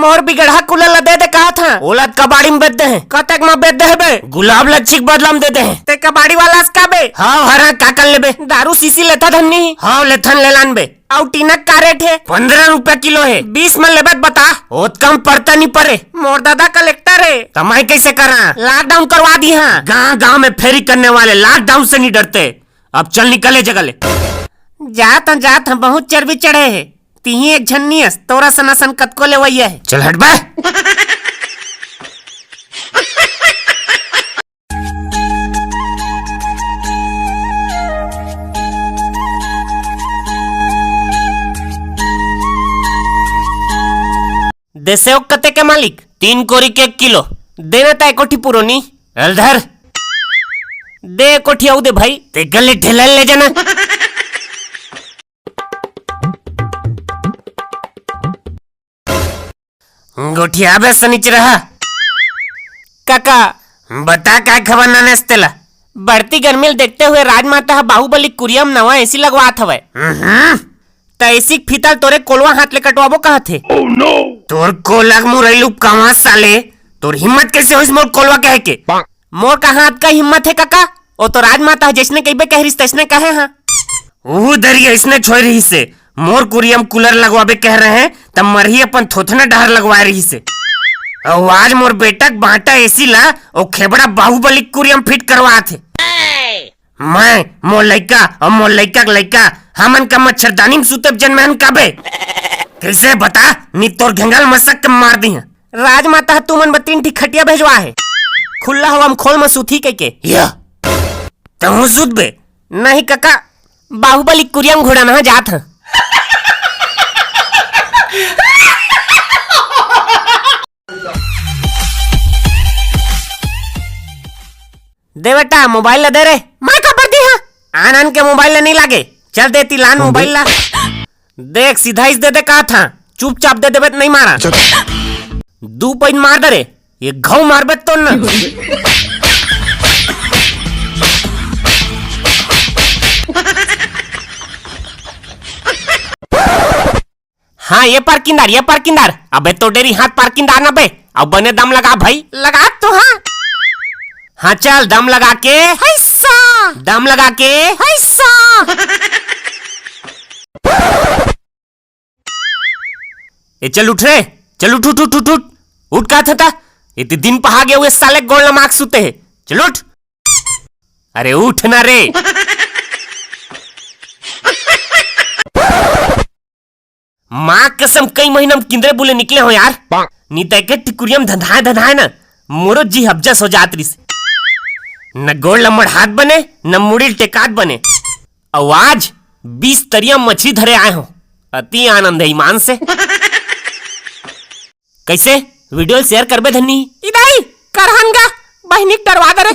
मोर बिगड़ा कुल दे दे कहा था ओलत कबाड़ी में बेच दे हैं कतक में बेच दे है बे गुलाब लच्छिक बदला में दे दे हैं ते कबाड़ी वाला का बे हाँ हरा का कर ले बे दारू सीसी लेता धन्नी हाँ लेथन ले लान बे और टीनक का रेट है 15 रुपया किलो है 20 में लेबत बता बहुत कम पड़ता नहीं पड़े मोर दादा कलेक्टर है कमाई कैसे करा लॉकडाउन करवा दी हाँ गाँव गाँव में फेरी करने वाले लॉकडाउन से नहीं डरते अब चल निकले जगले जात हम बहुत चर्बी चढ़े है तीही एक झन्नियस तोरा सनासन कतको ले वही है चल हट बे देसे कते के मालिक 3 कोरी के 1 किलो देना था कोठी पुरोनी अलधर दे कोठी आऊ दे भाई ते गले ढेला ले जाना गोठिया बे सनीच रहा काका बता क्या खबर ननेस तेला बढ़ती गर्मी देखते हुए राजमाता बाहुबली कुरियम नवा ऐसी लगवात हवे त ऐसी फीता तोरे कोलवा हाथ ले कटवाबो कहा थे तोर कोलग मुरैलू कहां साले तोर हिम्मत कैसे होइस मोर कोलवा कहे के मोर का हाथ का हिम्मत है काका ओ तो राजमाता जैसने कहिबे कहरिस तैसने कहे हां ऊ दरिया इसने छोड़ रही से मोर कुरियम कूलर लगवाबे कह रहे हैं तब मरही अपन थोथना डहर लगवा रही से आज मोर बेटक बांटा एसी ला ओ खेबड़ा बाहुबली कुरियम फिट करवा थे मैं मोर लइका और मोर लइका का लइका हमन का मच्छरदानी में सुतब जन्महन काबे कैसे बता नी तोर घंगाल मसक के मार दी है राजमाता तू मन बतीन ठीक खटिया भेजवा है खुला हवा में खोल में सुथी के या तहु सुत बे नहीं काका बाहुबली कुरियम घोड़ा ना जात है दे बेटा मोबाइल दे रे मैं खबर दी हां आनन के मोबाइल नहीं लागे चल देती लान मोबाइल ला देख सीधा इस दे दे कहा था चुपचाप दे देबे नहीं मारा 2 पॉइंट मार दे रे ये घाव मारबे तो ना हाँ ये पार्किंगदार अबे तो डेरी हाथ पार्किंगदार ना बे अब बने दम लगा भाई लगा तो हाँ चल दम लगा के दम लगा के ए चल उठ रे चल उठ का था इतने दिन पहा गए हुए साले गोल नमाक सुते है चल उठ अरे उठ ना रे माँ कसम कई महीना में किंदरे बुले निकले हो यार नीता के टिकुरियम धंधाए ना मोरो जी हब्जस हो जात रही न गोड़ लम्बड़ हाथ बने न मुड़ी टेकात बने आवाज 20 तरिया मछली धरे आए हो अति आनंद है ईमान से कैसे वीडियो शेयर करबे धन्नी इदाई करहनगा बहनिक डरवा दे रे